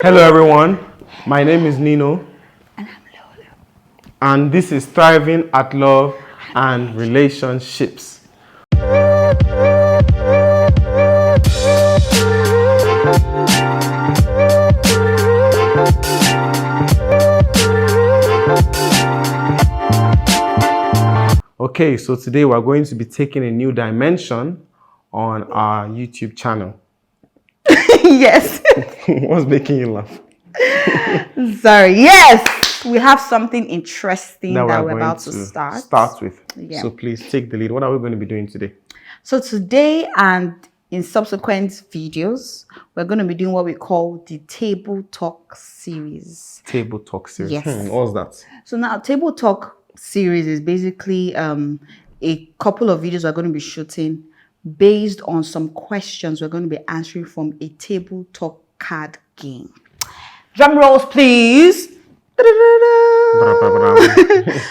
Hello everyone, my name is Nino And I'm Lola. and this is Thriving at Love and Relationships. Okay, so today we're going to be taking a new dimension on our YouTube channel. Yes. What's making you laugh? Sorry. Yes. We have something interesting that we're going about to start. Start with. Yeah. So please take the lead. What are we going to be doing today? So today and in subsequent videos, we're going to be doing what we call the Table Talk series. Table Talk series. Yes. What's that? So now Table Talk series is basically a couple of videos we're going to be shooting based on some questions we're going to be answering from a Table Talk card game. Drum rolls, please.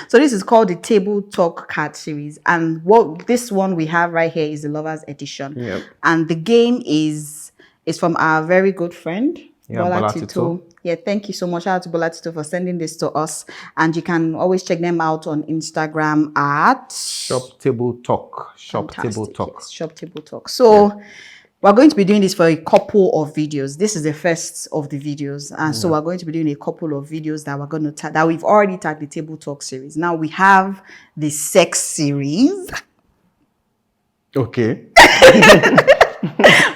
So this is called the Table Talk card series, and what this one we have right here is the Lovers Edition. Yep. And the game is from our very good friend Bola Tito. Yeah, thank you so much. Shout out to Bola Tito for sending this to us, and you can always check them out on Instagram at Shop Table Talk. Shop Table Talk. Yes, Shop Table Talk. So we're going to be doing this for a couple of videos. This is the first of the videos. And so we're going to be doing a couple of videos that we're going to that we've already tagged the Table Talk series. Now we have the sex series. Okay.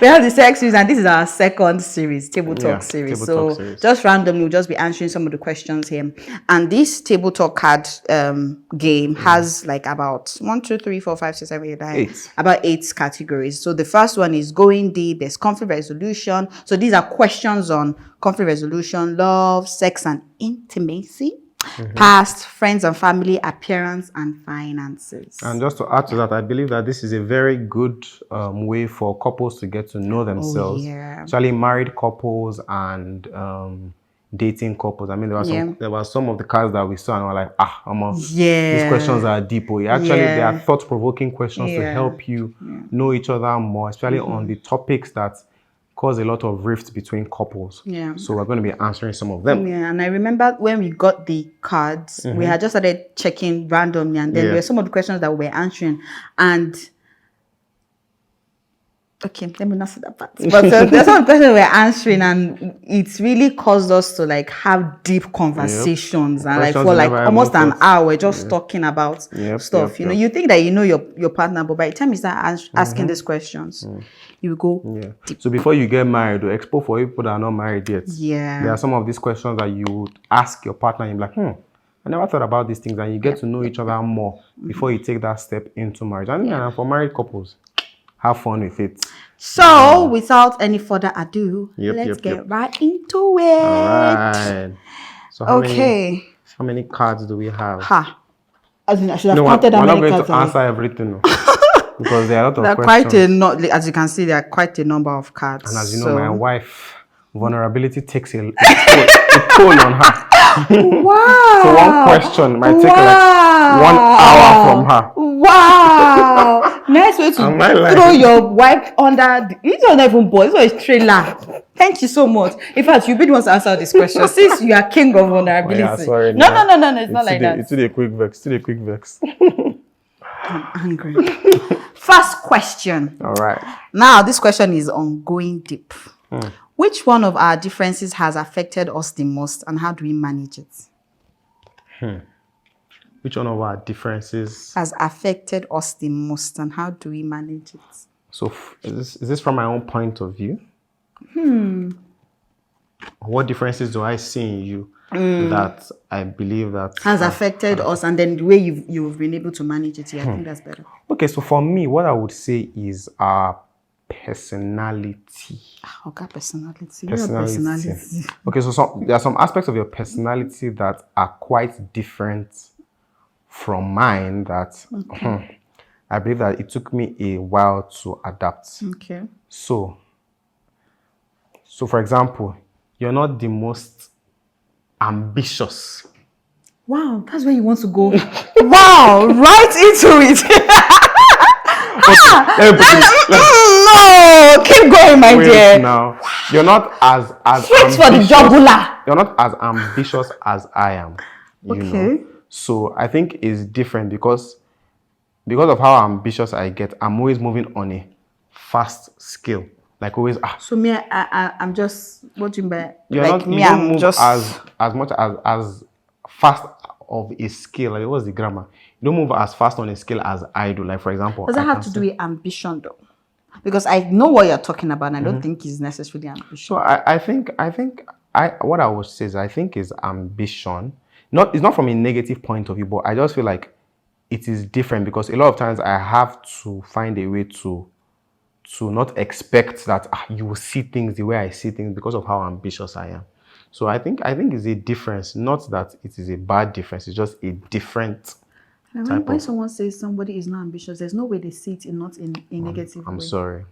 We have the sex series, and this is our second series, Table Talk series. Table So Talk series. just randomly, we'll just be answering some of the questions here. And this Table Talk card game has like about 1, 2, 3, 4, 5, 6, 7, 8, 9, 8. about 8 categories. So the first one is going deep, there's conflict resolution. So these are questions on conflict resolution, love, sex and intimacy, past, friends and family, appearance and finances. And just to add to that, I believe that this is a very good way for couples to get to know themselves. Especially married couples and dating couples. I mean, there were some of the cards that we saw and we're like, these questions are deep. Actually, they are thought-provoking questions to help you know each other more, especially on the topics that cause a lot of rift between couples. So we're going to be answering some of them. And I remember when we got the cards, we had just started checking randomly, and then there were some of the questions that we were answering. And okay, let me not say that part. But there's some questions we were answering, and it's really caused us to like have deep conversations and like for like almost an hour just talking about stuff. You know, you think that you know your partner, but by the time you start asking these questions, you go deep. So before you get married, or expo for people that are not married yet, there are some of these questions that you would ask your partner and you're like, I never thought about these things, and you get to know each other more before you take that step into marriage. And for married couples, have fun with it. So, without any further ado, let's get right into it. All right. So how many cards do we have? As in, I should have counted how many cards. We're not going to answer everything. Because there are a lot of questions. As you can see, there are quite a number of cards. And as you know, my wife, vulnerability takes a toll on her. Wow. So one question might take like 1 hour from her. Wow. Nice way to throw your wife under. It's not even boy. It's a trailer. Thank you so much. In fact, you've been the one to answer this question since you are king of vulnerability. Sorry. No. It's not like that. It's still a quick vex. I'm angry. First question. All right. Now, this question is on going deep. Which one of our differences has affected us the most, and how do we manage it? Which one of our differences has affected us the most, and how do we manage it? So, is this from my own point of view? What differences do I see in you that I believe that has affected us, and then the way you've been able to manage it? I think that's better. Okay, so for me, what I would say is our personality. Okay, personality. Okay, so there are some aspects of your personality that are quite different from mine that I believe that it took me a while to adapt. Okay. So for example, you're not the most ambitious. Wow, that's where you want to go. Wow, right into it. No, keep going, my dear. Now, you're not as straight for the jugular. You're not as ambitious as I am. You know? So I think it's different because of how ambitious I get. I'm always moving on a fast scale. Like always. So me, I'm just what you mean. You're like not. You don't move just as much as fast of a scale. Like what's the grammar? You don't move as fast on a scale as I do. Like for example, does that have to do with ambition though? Because I know what you're talking about, and I don't think it's necessarily ambition. So I think what I would say is I think is ambition. It's not from a negative point of view, but I just feel like it is different because a lot of times I have to find a way to not expect that you will see things the way I see things because of how ambitious I am. So I think it's a difference, not that it is a bad difference. It's just a different. When someone says somebody is not ambitious, there's no way they see it not in a negative way. I'm sorry.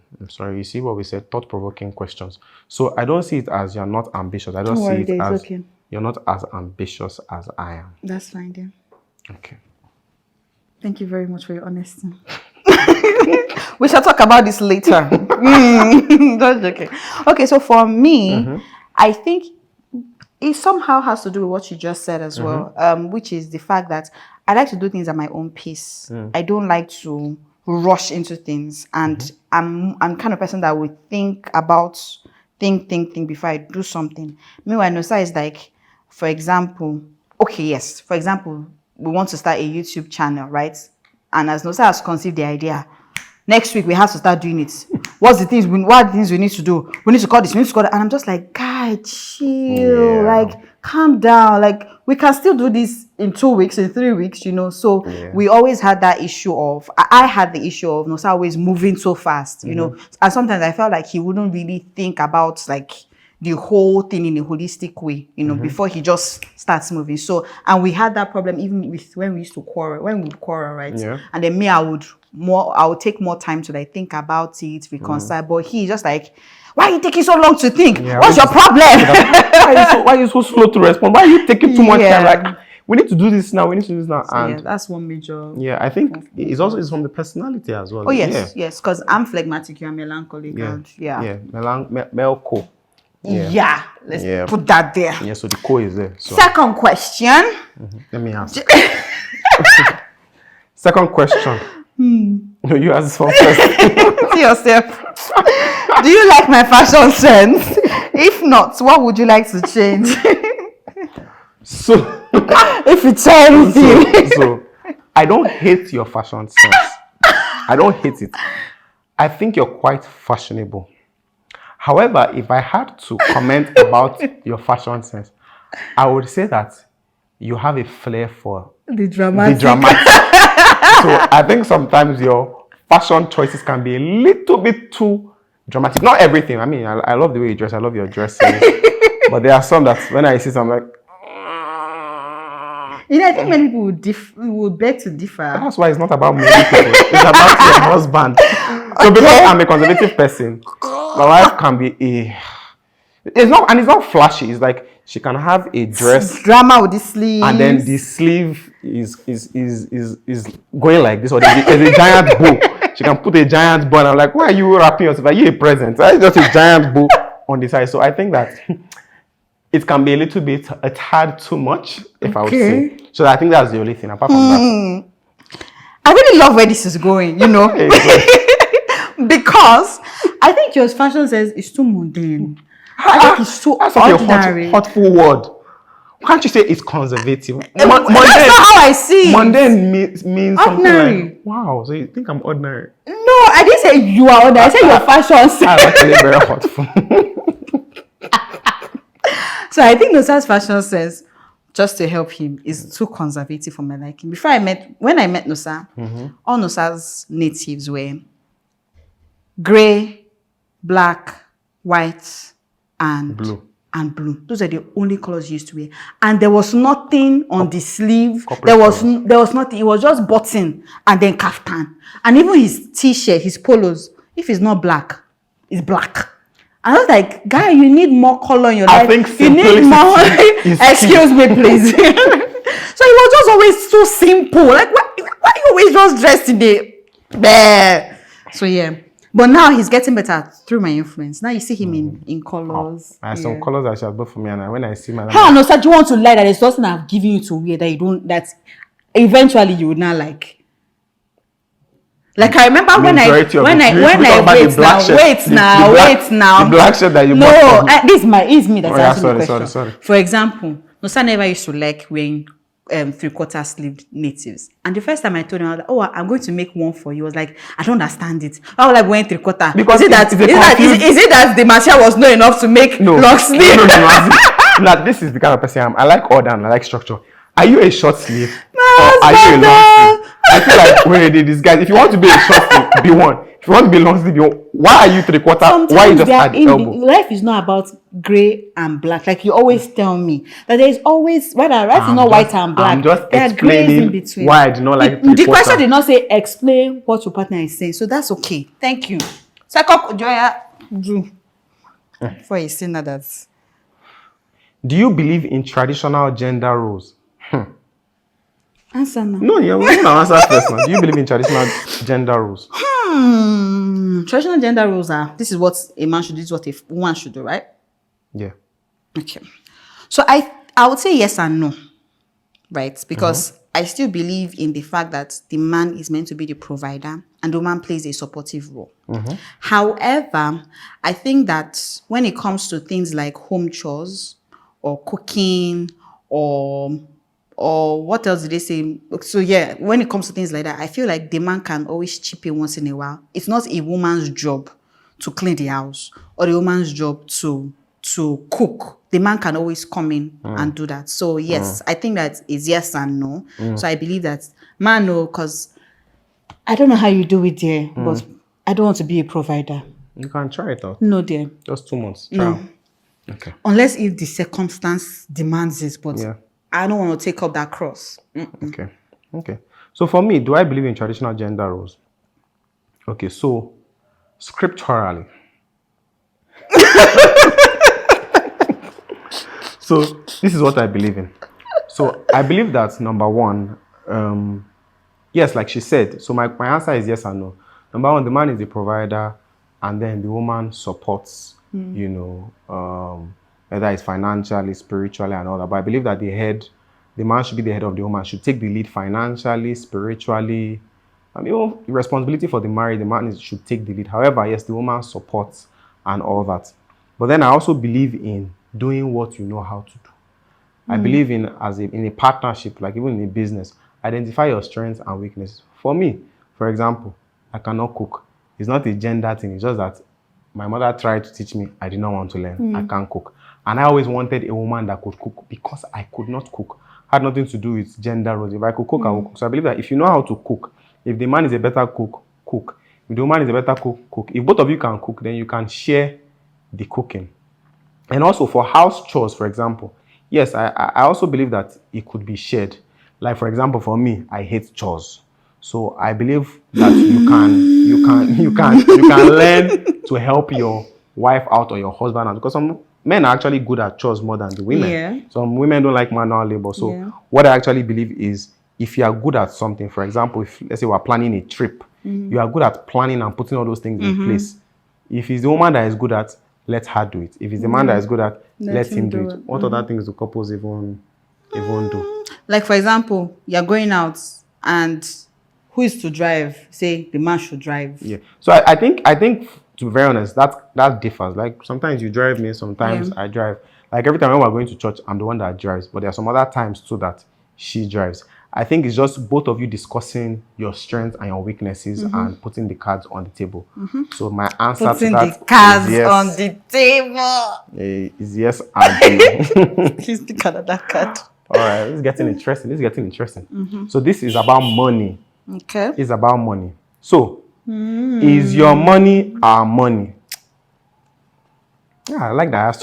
You see what we said, thought-provoking questions. So I don't see it as you're not ambitious. I don't see it as you're not as ambitious as I am. That's fine then. Okay. Thank you very much for your honesty. We shall talk about this later. That's okay. Okay, so for me, I think it somehow has to do with what you just said as well, which is the fact that I like to do things at my own pace. I don't like to rush into things, and I'm kind of person that would think before I do something. Meanwhile, Nosa is like, for example, we want to start a YouTube channel, right? And as Nosa has conceived the idea, next week we have to start doing it. What are the things we need to do? We need to call this, we need to call that. And I'm just like, guy, chill, like calm down. Like we can still do this in 2 weeks, in 3 weeks, you know. So we always had that issue of, I had the issue of Nosa always moving so fast, you know. And sometimes I felt like he wouldn't really think about like the whole thing in a holistic way, you know, before he just starts moving. So, and we had that problem even with when we used to quarrel, right? Yeah. And then me, I would take more time to like think about it, reconcile. But he just like, why are you taking so long to think? Yeah, what's your problem? Why are you so slow to respond? Why are you taking too much time? Like, we need to do this now. So, and that's one major. Yeah, I think it's from the personality as well. Oh yes, because I'm phlegmatic, you're melancholic. Melco. Let's put that there. Yeah, so the core is there. So. Second question. Let me ask. Second question. No, you ask first. See yourself. Do you like my fashion sense? If not, what would you like to change? So, if it's anything. So, I don't hate your fashion sense. I don't hate it. I think you're quite fashionable. However, if I had to comment about your fashion sense, I would say that you have a flair for the dramatic. So I think sometimes your fashion choices can be a little bit too dramatic. Not everything. I mean, I love the way you dress. I love your dressing. But there are some that when I see some, I'm like... You know, I think many people would beg to differ. That's why it's not about many people. It's about your husband. So because I'm a conservative person, my wife can be it's not flashy. It's like she can have a dress drama with the sleeve, and then the sleeve is going like this, or there's a giant bow. She can put a giant bow, and I'm like, why are you wrapping yourself? Are you a present? It's just a giant bow on the side. So I think that it can be a little bit tad too much, if I would say. So I think that's the only thing. Apart from that, I really love where this is going. You know. Because I think your fashion sense is too mundane. I think it's too ordinary. That's a hurtful word. Can't you say it's conservative? That's not how I see it. Mundane means something like, wow, so you think I'm ordinary? No, I didn't say you are ordinary. I said your fashion sense. That's actually very hurtful. So I think Nosa's fashion sense, just to help him, is too conservative for my liking. When I met Nosa, all Nosa's natives were gray, black, white, and blue. Those are the only colors he used to wear. And there was nothing on the sleeve. There was nothing. It was just button and then kaftan. And even his t-shirt, his polos, if it's not black, it's black. And I was like, guy, you need more color in your life. I think you need more. Excuse me, please. So it was just always so simple. Like, why you always just dressed today? Bleh. So yeah. But now he's getting better through my influence. Now you see him in colors. Some colors that she has bought for me, and when I see my how no, sir, do you want to lie that there's something I've given you to wear that you don't, that eventually you would not like? Like I remember when I wait now. The black shirt that you bought. No, this is me that's asking the question. Sorry. For example, Nosa never used to like wearing 3/4 sleeve natives. And the first time I told him, I was like, oh, I'm going to make one for you. I was like, I don't understand it. I was like wearing 3/4. Because is it that the material was not enough to make long sleeve? No. This is the kind of person I am. I like order and I like structure. Are you a short sleeve? No, or are you a long sleeve? I feel like when they disguise, if you want to be a short sleeve, be one. If you want to be a long sleeve, be one. Why are you 3/4? Sometimes why you just add elbow? Life is not about grey and black. Like you always tell me that there is always life is not white and black. I'm just there explaining in between. Why I do not like 3/4. The question did not say explain what your partner is saying, so that's okay. Thank you. Second, Joya, before you say that. Do you believe in traditional gender roles? Answer now. No, you're going to answer first now. Do you believe in traditional gender roles? Traditional gender roles are, this is what a man should do, this is what a woman should do, right? Yeah. Okay. So I would say yes and no, right? Because I still believe in the fact that the man is meant to be the provider and the woman plays a supportive role. However, I think that when it comes to things like home chores or cooking or what else did they say? So yeah, when it comes to things like that, I feel like the man can always chip in once in a while. It's not a woman's job to clean the house or the woman's job to cook. The man can always come in and do that. So yes, I think that is yes and no. So I believe that man, no, because I don't know how you do it there, but I don't want to be a provider. You can try it out. No, dear. Just 2 months. Trial. No. Okay. Unless if the circumstance demands it, but I don't want to take up that cross. Okay. So for me, do I believe in traditional gender roles? Okay, so scripturally. So this is what I believe in. So I believe that number one, yes, like she said. So my answer is yes and no. Number one, the man is the provider, and then the woman supports. Whether it's financially, spiritually, and all that. But I believe that the man should be the head of the woman, should take the lead financially, spiritually. The responsibility for the marriage, the man should take the lead. However, yes, the woman supports and all that. But then I also believe in doing what you know how to do. I believe in in a partnership, like even in a business, identify your strengths and weaknesses. For me, for example, I cannot cook. It's not a gender thing. It's just that my mother tried to teach me. I did not want to learn. I can't cook. And I always wanted a woman that could cook because I could not cook. Had nothing to do with gender roles. If I could cook, I would cook. So I believe that if you know how to cook, if the man is a better cook, cook. If the woman is a better cook, cook. If both of you can cook, then you can share the cooking. And also for house chores, for example, yes, I also believe that it could be shared. Like for example, for me, I hate chores. So I believe that you can learn to help your wife out or your husband out, because some men are actually good at chores more than the women. Yeah. Some women don't like manual labor. So what I actually believe is, if you are good at something, for example, if let's say we're planning a trip, you are good at planning and putting all those things in place. If it's the woman that is good at, let her do it. If it's the man that is good at, let him do it. What other things do couples even do? Like for example, you're going out and who is to drive? Say the man should drive. Yeah. So I think to be very honest, that differs. Like sometimes you drive me, sometimes I drive. Like every time when we're going to church, I'm the one that drives. But there are some other times too that she drives. I think it's just both of you discussing your strengths and your weaknesses and putting the cards on the table. So my answer to that the cards is yes, on the table. Is yes and He's the Canada card. All right, this is getting interesting. So this is about money. Okay. It's about money. So is your money our money? Yeah, I like that.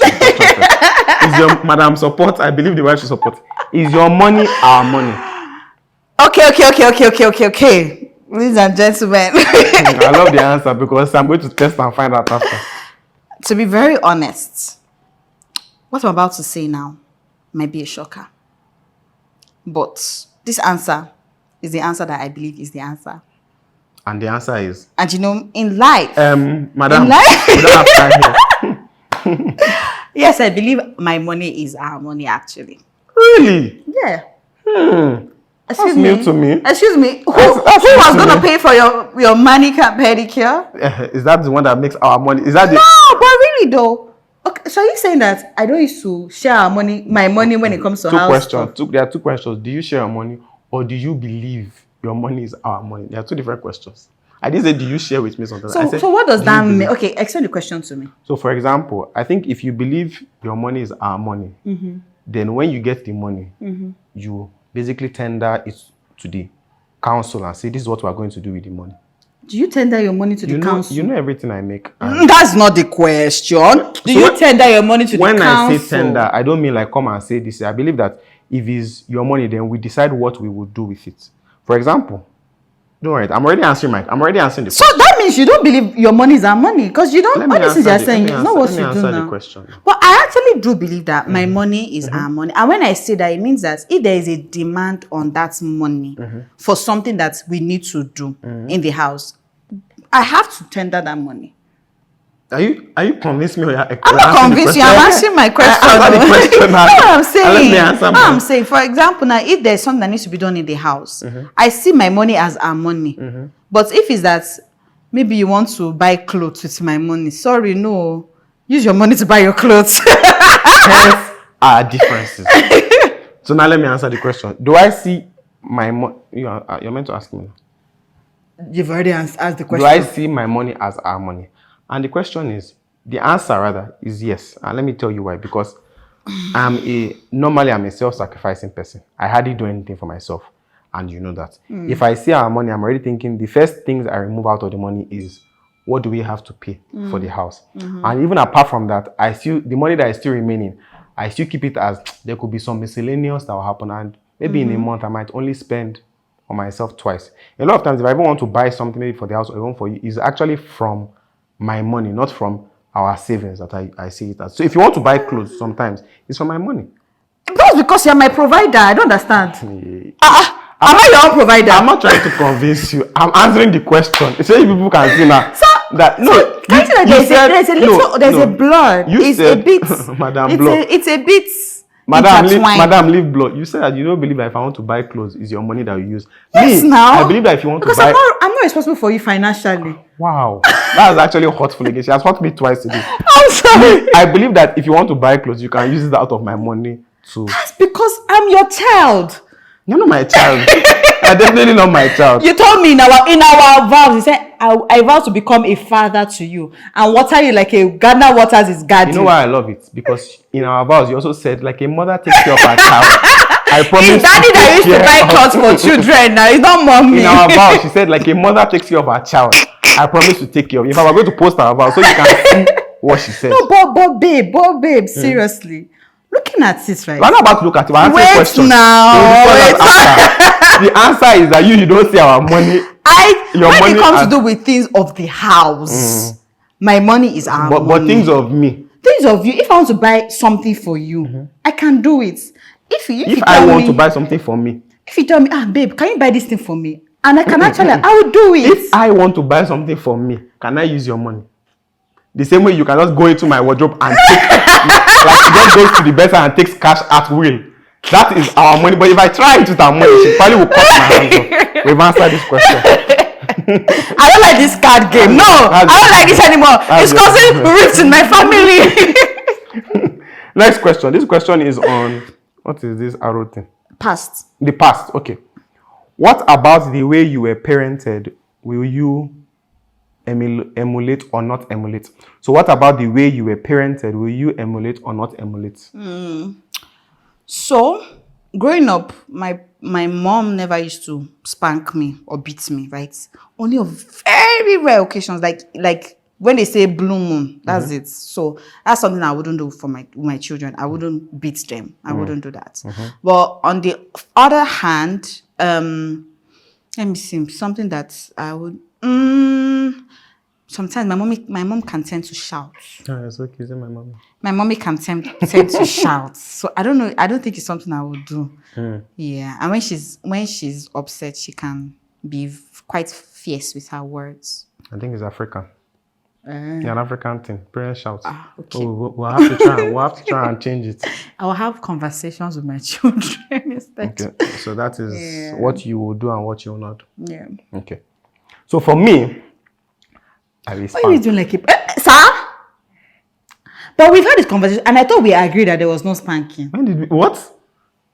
Is your madam support? I believe the wife should support. Is your money our money? Okay. Ladies and gentlemen. I love the answer because I'm going to test and find out after. To be very honest, what I'm about to say now might be a shocker. But this answer is the answer that I believe is the answer. And the answer is? And in life. Madam, in life, we don't have time here. Yes, I believe my money is our money, actually. Really? Yeah. Excuse me. New to me. Excuse me. Who was going to pay for your manicure, pedicure? Is that the one that makes our money? Is that No, but really though. Okay, so are you saying that I don't used to share my money when it comes to house stuff? There are two questions. Do you share your money, or do you believe your money is our money? There are two different questions. I didn't say, do you share with me something? So what does that mean? Okay, explain the question to me. So for example, I think if you believe your money is our money, then when you get the money, you basically tender it to the council and say, this is what we are going to do with the money. Do you tender your money to the council? You know everything I make. That's not the question. Do you tender your money to the council? When I say tender, I don't mean like come and say this. I believe that if it's your money, then we decide what we will do with it. For example, don't worry, I'm already answering the question. So that means you don't believe your money is our money, because you don't. All this is you're saying is not what you do now. The question. But I actually do believe that my money is our money, and when I say that, it means that if there is a demand on that money for something that we need to do in the house, I have to tender that money. Are you convincing me? I'm not convincing you. I'm answering my question. I'm saying, for example, now if there's something that needs to be done in the house, I see my money as our money. But if it's that maybe you want to buy clothes with my money, sorry, no, use your money to buy your clothes. Hence our differences. So now let me answer the question. Do I see my money? You're meant to ask me. You've already asked the question. Do I see my money as our money? And the question is, the answer rather is yes. And let me tell you why. Because normally I'm a self-sacrificing person. I hardly do anything for myself. And you know that. If I see our money, I'm already thinking the first things I remove out of the money is, what do we have to pay for the house? And even apart from that, the money that is still remaining, I still keep it as there could be some miscellaneous that will happen. And maybe in a month, I might only spend on myself twice. A lot of times, if I even want to buy something maybe for the house or even for you, it's actually from my money, not from our savings that I see it as. So if you want to buy clothes sometimes, it's from my money. That's because you're my provider. I don't understand. Am I your own provider? I'm not trying to convince you. I'm answering the question. It's so people can see now. There's a blur. It's a bit. Madam, blur. It's a bit. Madam, leave blood. You said that you don't believe that if I want to buy clothes, it's your money that you use. Yes, now. I believe that if you want to buy... I'm not responsible for you financially. Wow. That was actually hurtful again. She has hurt me twice today. I'm sorry. I believe that if you want to buy clothes, you can use it out of my money too. That's because I'm your child. You're not my child. I'm definitely not my child. You told me in our vows, you said, I vow to become a father to you. And water you like a gardener waters his garden. You know why I love it? Because in our vows, you also said, like a mother takes care of her child. I promise. It's daddy that used to buy clothes for children now. It's not mommy. In our vows, she said, like a mother takes care of her child. I promise to take care of you. If I were going to post our vows so you can see what she said. No, but babe, seriously. Looking at this, right? We're not about to look at it. We're answering questions. The answer is that you don't see our money. When it comes to do with things of the house, my money is our money. But things of me. Things of you. If I want to buy something for you, I can do it. If I want to buy something for me. If you tell me, babe, can you buy this thing for me? And I can actually, I will do it. If I want to buy something for me, can I use your money? The same way you can just go into my wardrobe and take, like she just goes to the best and takes cash at will. That is our money. But if I try it with our money, she probably will cut my hands off. We've answered this question. I don't like this card game. No, I don't like this anymore. It's causing rifts in my family. Next question. This question is on, what is this arrow thing? Past. The past. Okay. What about the way you were parented will you emulate or not emulate? So what about the way you were parented will you emulate or not emulate? So growing up, my mom never used to spank me or beat me, right? Only on very rare occasions, like when they say blue moon, that's it. So that's something I wouldn't do for my children. I wouldn't beat them. I wouldn't do that. But on the other hand, let me see, something that I would sometimes my mom can tend to shout. Oh, it's okay, is it my mom? My mommy can tend to shout. So I don't know. I don't think it's something I would do. Yeah. And when she's upset, she can be quite fierce with her words? I think it's African. Yeah, an African thing. Parents shout. Okay. We'll have to try and change it. I will have conversations with my children instead. Okay. So that is what you will do and what you will not do. Yeah. Okay. So for me, I will spank. Why are you doing like it? Sir? But we've had this conversation and I thought we agreed that there was no spanking. When did we what?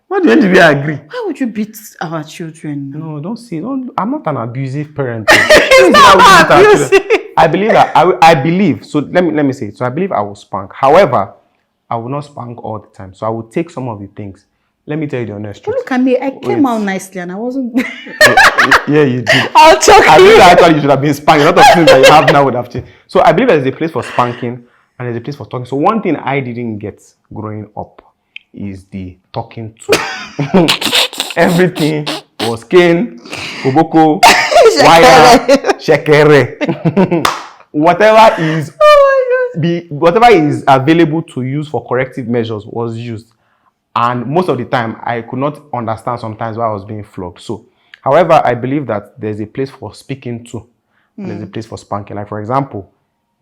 When did we agree? Why would you beat our children? No, I'm not an abusive parent. It's not abusive. I believe that I believe. So let me say it. So I believe I will spank. However, I will not spank all the time. So I will take some of the things. Let me tell you the honest truth. Look at me. I came out nicely and I wasn't. Yeah, you did. I'll choke you. I believe that actually you should have been spanked. A lot of things that you have now would have changed. So I believe there's a place for spanking and there's a place for talking. So one thing I didn't get growing up is the talking to. Everything was cane, koboko, wire, shekere. Whatever is available to use for corrective measures was used. And most of the time, I could not understand sometimes why I was being flogged. So, however, I believe that there's a place for speaking to. And there's a place for spanking. Like, for example,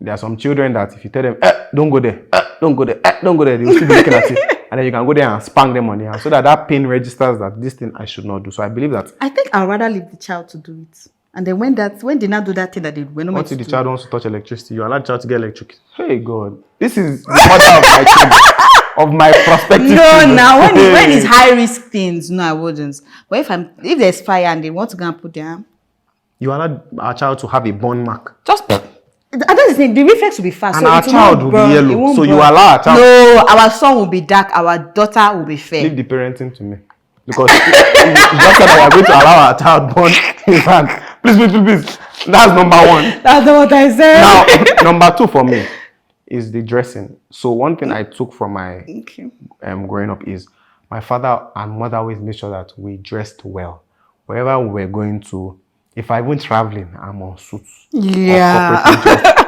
there are some children that if you tell them, don't go there, don't go there, don't go there, they will still be looking at you. And then you can go there and spank them on the hand so that pain registers that this thing I should not do. So I believe that. I think I'd rather leave the child to do it. And then when they not do that thing that they were not meant to do. Once the child wants to touch electricity, you allow the child to get electric. Hey God, this is the mother of my children, of my prospective children. Now when it's high risk things, no, I wouldn't. But if there's fire and they want to go and put their you allow our child to have a burn mark. Just I don't think the reflex will be fast. And so our child will be yellow. So you allow our child. No, our son will be dark. Our daughter will be fair. Leave the parenting to me. Because you just said that we are going to allow our child burn his hand. Please. That's number one. That's not what I said. Now, number two for me is the dressing. So one thing I took from my growing up is my father and mother always made sure that we dressed well. Wherever we were going to, if I went traveling, I'm on suits. Yeah.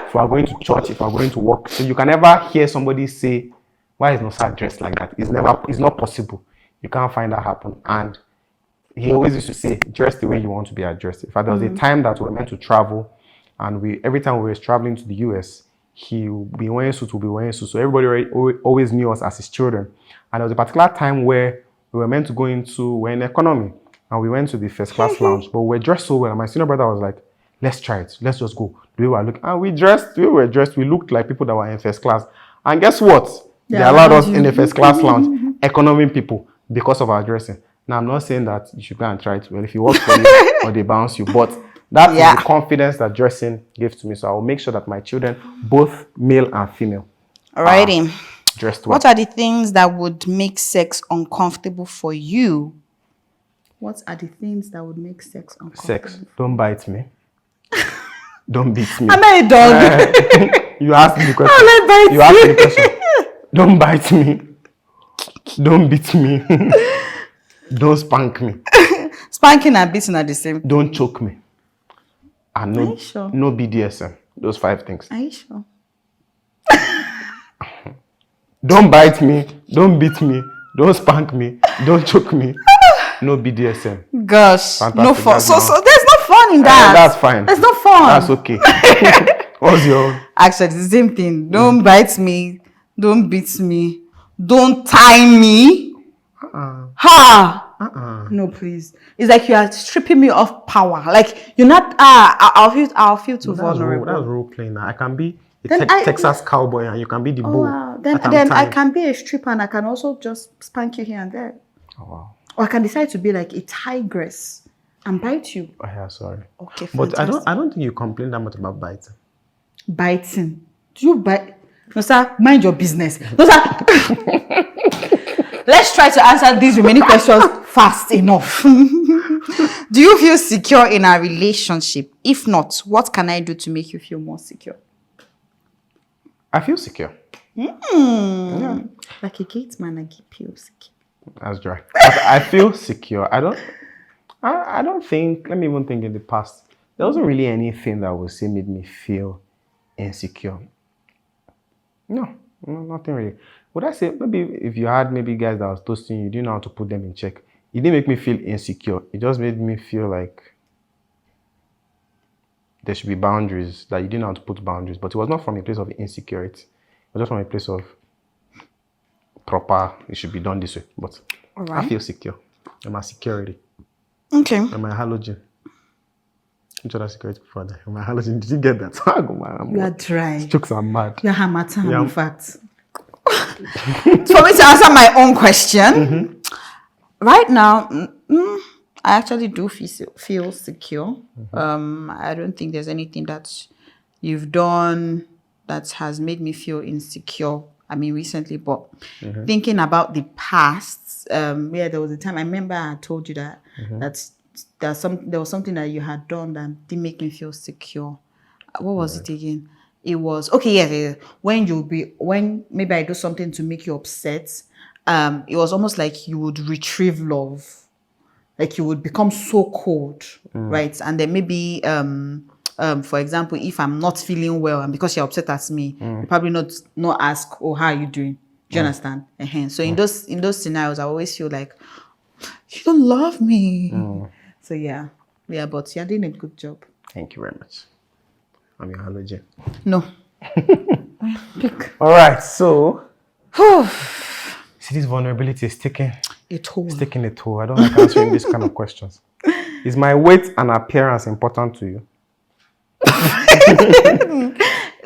If we are going to church, if we are going to work. So you can never hear somebody say, why is Nosa dressed like that? It's not possible. You can't find that happen. And he always used to say, dress the way you want to be addressed. In fact, there was a time that we were meant to travel, and every time we were traveling to the US, he would be wearing suits, So everybody always knew us as his children. And there was a particular time where we were meant to go we're in economy, and we went to the first class lounge, but we were dressed so well. And my senior brother was like, let's try it. Let's just go. The way we were looking. And the way we were dressed, we looked like people that were in first class. And guess what? They allowed us in the first class lounge, economy people, because of our dressing. Now, I'm not saying that you should go and try it. Well, if it works for you or they bounce you. But that is the confidence that dressing gives to me. So I will make sure that my children, both male and female, alrighty, dressed well. What are the things that would make sex uncomfortable for you? What are the things that would make sex uncomfortable? Sex. Don't bite me. Don't beat me. I'm not a dog. You asked me the question. I'll bite you asked me the question. Don't bite me. Don't beat me. Don't spank me. Spanking and beating are the same. Don't choke me. And Are you sure? No BDSM. Those 5 things. Are you sure? Don't bite me. Don't beat me. Don't spank me. Don't choke me. No BDSM. Gosh. Fantastic. No fun. So there's no fun in that. That's fine. There's no fun. That's okay. What's your own? Actually, it's the same thing. Don't bite me. Don't beat me. Don't tie me. Ha! No, please. It's like you are stripping me of power. Like you're not. I'll feel too vulnerable. That's role playing. I can be a Texas cowboy, and you can be the bull. Wow. Then I can be a stripper, and I can also just spank you here and there. Oh wow. Or I can decide to be like a tigress and bite you. Oh yeah, sorry. Okay, but I don't think you complain that much about biting. Biting? Do you bite? No, sir. Mind your business. No, sir. Let's try to answer these remaining questions fast enough. Do you feel secure in a relationship? If not, what can I do to make you feel more secure? I feel secure. Yeah. Like a gate man, I keep you secure. That's dry. But I feel secure. I don't think, let me even think in the past, there wasn't really anything that would say made me feel insecure. No, nothing really. Would I say, maybe if you had guys that was toasting you, didn't know how to put them in check. It didn't make me feel insecure. It just made me feel like, there should be boundaries, that you didn't know how to put boundaries. But it was not from a place of insecurity. It was just from a place of proper, it should be done this way. But I feel secure. I'm a security. Okay. I'm a halogen. Which other security before that? I'm a halogen. Did you get that? You are dry. These jokes are mad. You're Hamatan, in fact. For me to answer my own question, right now, I actually do feel secure. I don't think there's anything that you've done that has made me feel insecure. I mean, recently, but thinking about the past, there was a time I remember I told you that there was something that you had done that didn't make me feel secure. What was it again? It was when maybe I do something to make you upset. It was almost like you would retrieve love, like you would become so cold, right? And then maybe for example, if I'm not feeling well and because you're upset at me, you probably not ask, "Oh, how are you doing?" Do you understand? So in those scenarios, I always feel like you don't love me. So yeah, but you're doing a good job. Thank you very much. I'm your halogen. No. Pick. All right, so see, this vulnerability is taking a toll. It's taking a toll. I don't like answering these kind of questions. Is my weight and appearance important to you?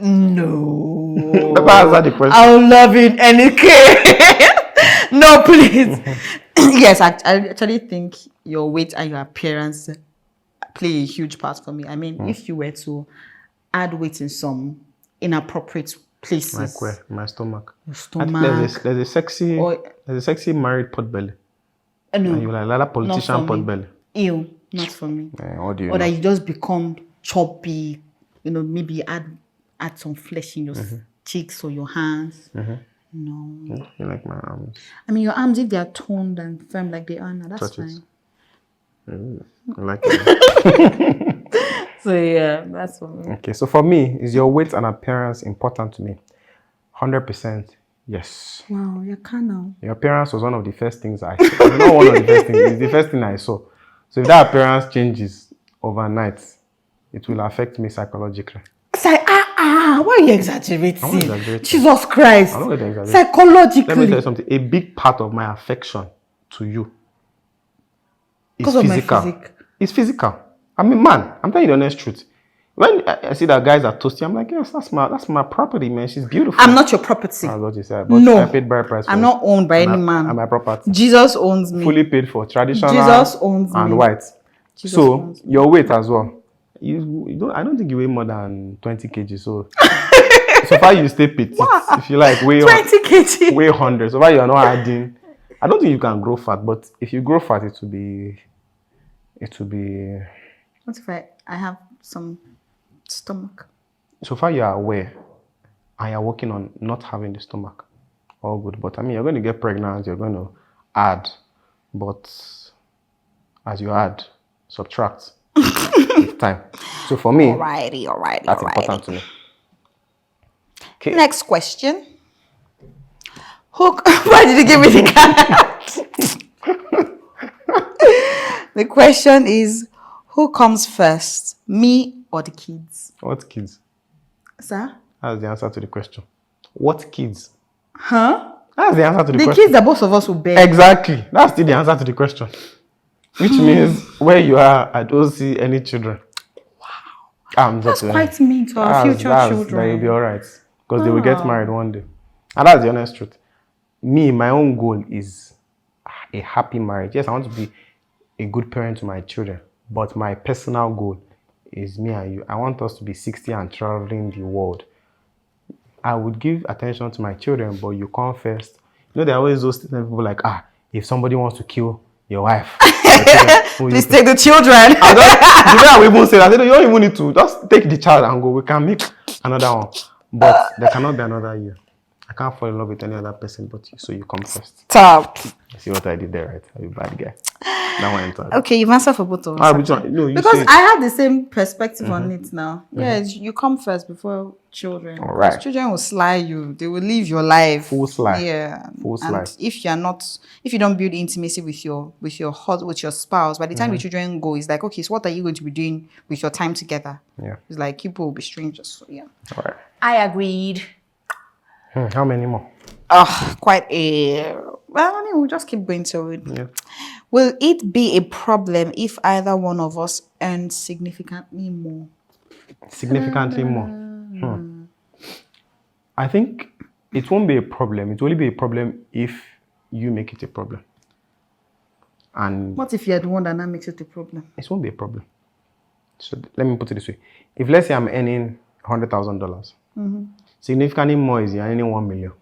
No. Never answer the question. I'll love it in any case. No, please. Yes, I actually think your weight and your appearance play a huge part for me. I mean, if you were to add weight in some inappropriate places, like where? My stomach. Your stomach. I think there's a sexy married pot belly. No, and you're like a politician pot belly. Ew, not for me. What do you or know? that you just become choppy. Maybe add some flesh in your cheeks or your hands. No. You like my arms? I mean, your arms, if they are toned and firm like they are now, that's fine. I like it. So yeah, that's for me. Okay, so for me, is your weight and appearance important to me? 100% yes. Wow, you can now. Your appearance was one of the first things I saw. Not one of the first things, it's the first thing I saw. So if that appearance changes overnight, it will affect me psychologically. Why are you exaggerating? I'm not exaggerating. Jesus Christ. I'm not exaggerating. Psychologically. Let me tell you something. A big part of my affection to you is physical. It's physical. I'm a man. I'm telling you the honest truth. When I see that guys are toasty, I'm like, yes, that's my property, man. She's beautiful. I'm not your property. That's what you said. But no. I paid bride price for I'm not owned by any man. I'm my property. Jesus owns me. Fully paid for. Traditional Jesus owns and me. white. Jesus so owns me. Your weight as well. I don't think you weigh more than 20 kg. So so far you stay petite. Wow. If you like weigh 20 kg. Weigh 100. So far you are not adding. I don't think you can grow fat, but if you grow fat, it will be. What if I have some stomach? So far you are aware, and you're working on not having the stomach. All good, but I mean you're going to get pregnant. You're going to add, but as you add, subtract with time. So for me, alrighty. That's important to me. Okay. Next question. Why did you give me the card? The question is, who comes first, me or the kids? What kids? Sir? That's the answer to the question. What kids? Huh? That's the answer to the question. The kids that both of us will bear. Exactly. That's still the answer to the question. Which means where you are, I don't see any children. Wow. That's quite mean to our future children. You'll be all right. Because they will get married one day. And that's the honest truth. Me, my own goal is a happy marriage. Yes, I want to be a good parent to my children. But my personal goal is me and you. I want us to be 60 and traveling the world. I would give attention to my children, but you come first. There are always those people like, if somebody wants to kill your wife, please take the children. The way I even say that, you don't even need to. Just take the child and go. We can make another one. But there cannot be another you. I can't fall in love with any other person but you, so you come first. Top. Yes. See what I did there, right? I'm a bad guy. That one entered. Okay, you've answered for both of us. No, because I have the same perspective on it now. Yeah, you come first before children. All right. Children will sly you. They will live your life. Full sly. Yeah. Full sly. And if you don't build intimacy with your spouse, by the time the children go, it's like, okay, so what are you going to be doing with your time together? Yeah. It's like people will be strangers. So yeah. All right. I agreed. How many more? Quite a... Well, I mean, we'll just keep going to it. Yeah. Will it be a problem if either one of us earns significantly more? Significantly more? I think it won't be a problem. It will only be a problem if you make it a problem. And what if you're the one that now makes it a problem? It won't be a problem. So let me put it this way. If let's say I'm earning $100,000, significantly more is you're earning 1 million.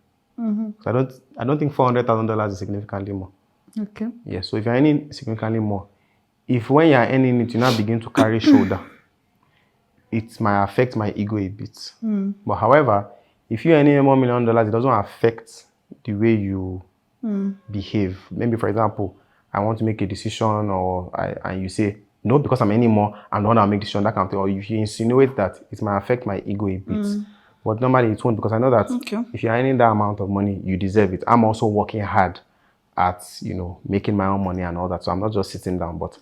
So I don't think $400,000 is significantly more. Okay. Yeah. So if you're earning significantly more, if when you're earning it, you now begin to carry shoulder, it might affect my ego a bit. But however, if you're earning $1 million, it doesn't affect the way you behave. Maybe for example, I want to make a decision, and you say no because I'm earning more, I'm the one that make decision, that kind of thing. Or if you insinuate that, it might affect my ego a bit. But normally it won't, because I know that if you're earning that amount of money, you deserve it. I'm also working hard at, making my own money and all that. So I'm not just sitting down, but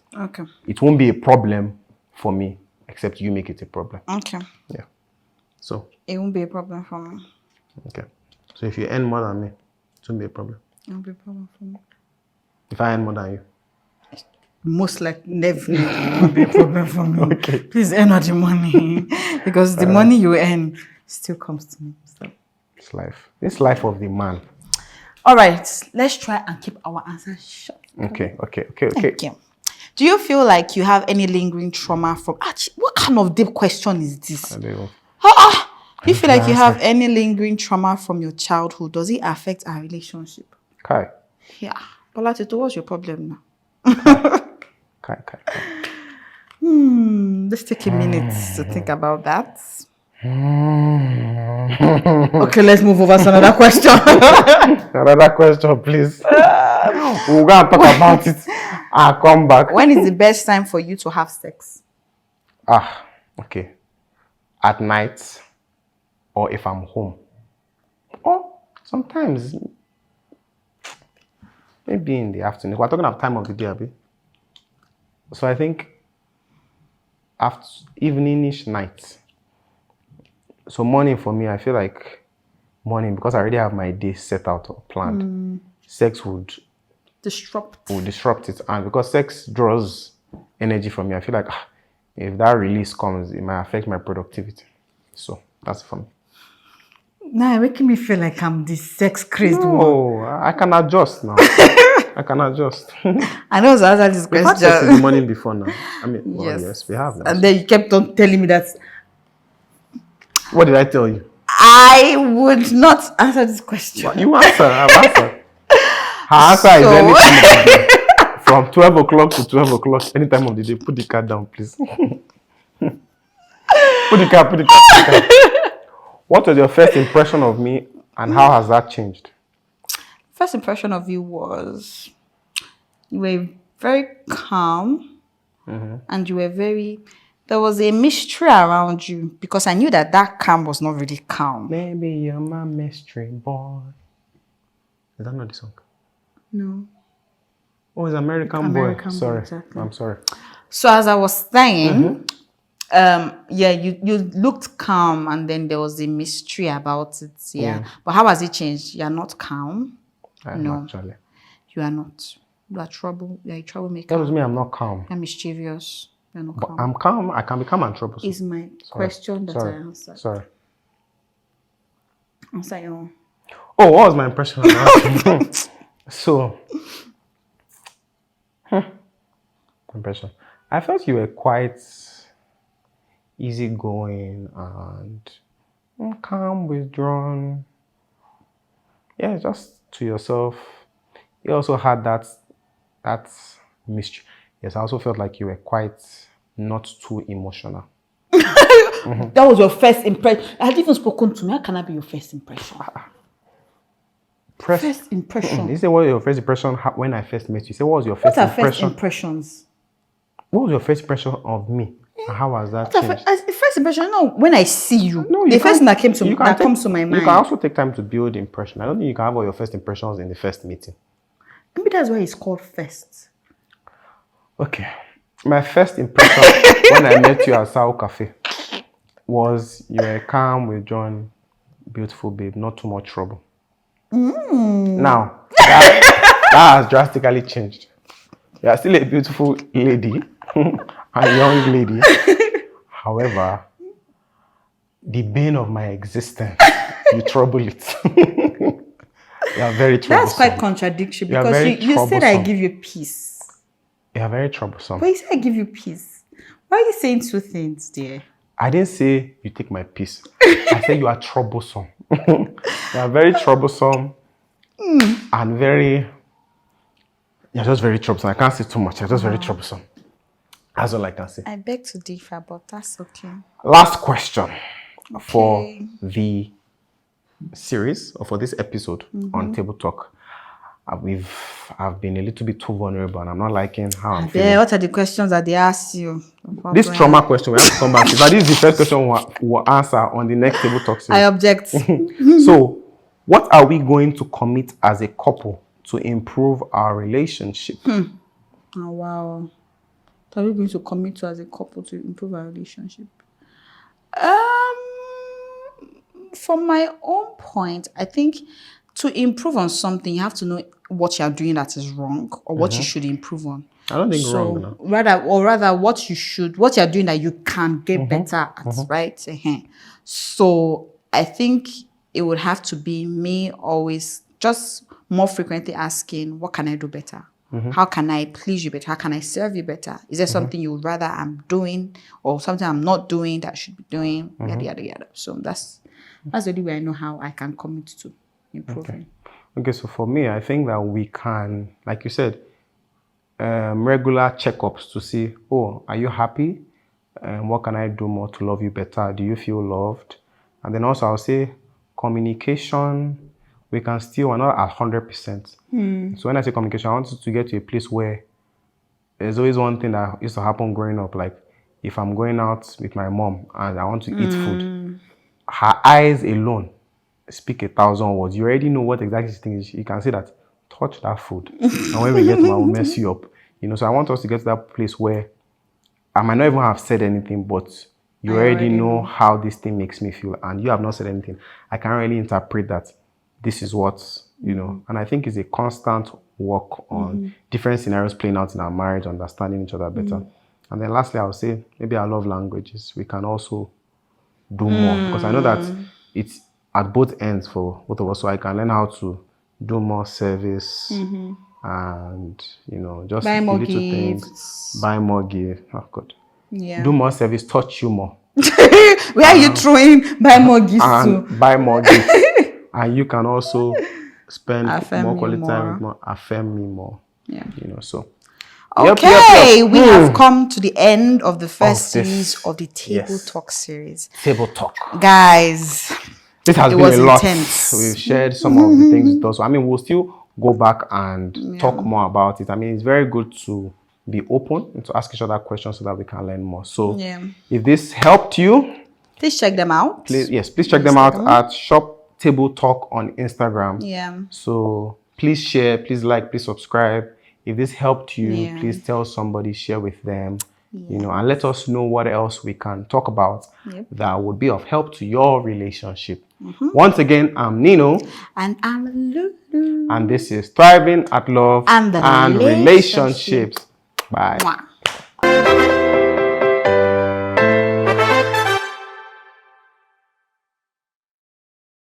it won't be a problem for me, except you make it a problem. Okay. Yeah. So it won't be a problem for me. Okay. So if you earn more than me, it won't be a problem. It won't be a problem for me. If I earn more than you? Most likely, never will be a problem for me. Okay. Please earn all the money. Because the money you earn still comes to me. So. It's life. It's life of the man. All right. Let's try and keep our answers short. Okay. Thank you. Do you feel like you have any lingering trauma from... what kind of deep question is this? I don't know. Do you feel like you have any lingering trauma from your childhood? Does it affect our relationship? Kai. Yeah. Bolatito, what's your problem now? Kai. Let's take a minute to think about that. Okay, let's move over to another question. Another question, please. We're going to talk about it. I'll come back. When is the best time for you to have sex? Okay. At night, or if I'm home. Or sometimes, maybe in the afternoon. We're talking about time of the day, Abi. So I think after evening-ish night. So morning for me, I feel like morning, because I already have my day set out or planned. Sex would disrupt it. And because sex draws energy from me, I feel like if that release comes, it might affect my productivity. So that's for me. Now you're making me feel like I'm this sex crazed one. No, I can adjust now. I can adjust. I know to answer this question. We've had sex in the morning before now. I mean, yes, we have now. And then you kept on telling me that. What did I tell you? I would not answer this question. Well, you answer. I've answered. Her answer is any time of the day. From 12 o'clock to 12 o'clock, any time of the day. Put the card down, please. Put the card. What was your first impression of me, and how has that changed? First impression of you was you were very calm, and you were there was a mystery around you, because I knew that calm was not really calm. Baby, you're my mystery boy. Is that not the song? No. Oh, it's American Boy. Sorry. Exactly. I'm sorry. So as I was saying, you looked calm, and then there was a mystery about it. Yeah. But how has it changed? You're not calm. No, actually. You are not. You are trouble. You're a troublemaker. That doesn't mean I'm not calm. You're mischievous. You're not calm. But I'm calm. I can be calm and troublesome. Is my question that I answered. Sorry. Answer your own. Oh, what was my impression of that? So, impression. I felt you were quite easygoing and calm, withdrawn. Yeah, just to yourself. You also had that mystery. Yes, I also felt like you were quite not too emotional. That was your first impression. I hadn't even spoken to me. How can I be your first impression? First impression. You say, what was your first impression when I first met you? You say, what was your first impression? First impressions? What was your first impression of me? And how was that changed? First impression, when I see you, the first thing that comes to my mind. You can also take time to build impression. I don't think you can have all your first impressions in the first meeting. Maybe that's why it's called first. Okay. My first impression when I met you at Sao Cafe was you were calm, withdrawn, beautiful babe, not too much trouble. Now, that has drastically changed. You are still a beautiful lady, a young lady. However, the bane of my existence, you trouble it. You are very troublesome. That's quite contradictory because you said I give you peace. You are very troublesome. But you said I give you peace. Why are you saying two things, dear? I didn't say you take my peace. I said you are troublesome. You are very troublesome and you're just very troublesome. I can't say too much. You're just very troublesome. That's all I can say. I beg to differ, but that's okay. Last question for the series or for this episode on Table Talk. I've been a little bit too vulnerable and I'm not liking how I'm feeling. What are the questions that they ask you? This trauma question, we have to come back to. But this is the first question we'll answer on the next Table Talk series. I object. So, what are we going to commit as a couple to improve our relationship? Oh, wow. What are we going to commit to as a couple to improve our relationship? From my own point, I think to improve on something, you have to know what you are doing that is wrong or what you should improve on. I don't think wrong. No. Rather, what you are doing that you can get better at, right? So I think it would have to be me always just more frequently asking, what can I do better? How can I please you better? How can I serve you better? Is there something you would rather I'm doing or something I'm not doing that I should be doing? Yada, yada, yada. So that's the only way I know how I can commit to improving. Okay, so for me, I think that we can, like you said, regular checkups to see, are you happy? What can I do more to love you better? Do you feel loved? And then also I'll say communication, we're not at 100%. So when I say communication, I want you to get to a place where there's always one thing that used to happen growing up, like if I'm going out with my mom and I want to eat food, her eyes alone speak 1,000 words. You already know what exactly she thinks. You can say that, touch that food. And when we get to I will mess you up. So I want us to get to that place where I might not even have said anything, but you already know how this thing makes me feel. And you have not said anything. I can't really interpret that this is what, and I think it's a constant work on different scenarios playing out in our marriage, understanding each other better. And then lastly, I would say maybe our love languages. We can also do more because I know that it's at both ends for both of us. So I can learn how to do more service and, just buy more little gifts. things. Buy more gifts. Oh, God. Yeah. Do more service, touch you more. Where are you throwing buy more gifts to? Buy more gifts. And you can also spend more quality time with more, affirm me more. Yeah. So. Okay, we have come to the end of the first series of the Table Talk series. Table Talk. Guys, this has been a lot. Intense. We've shared some of the things with us. We'll still go back and talk more about it. It's very good to be open and to ask each other questions so that we can learn more. So if this helped you, please check them out. Please check them out at Shop Table Talk on Instagram. Yeah. So please share, please like, please subscribe. If this helped you, please tell somebody, share with them, and let us know what else we can talk about that would be of help to your relationship. Once again, I'm Nino. And I'm Lulu. And this is Thriving at Love and Relationships. Bye. Mwah.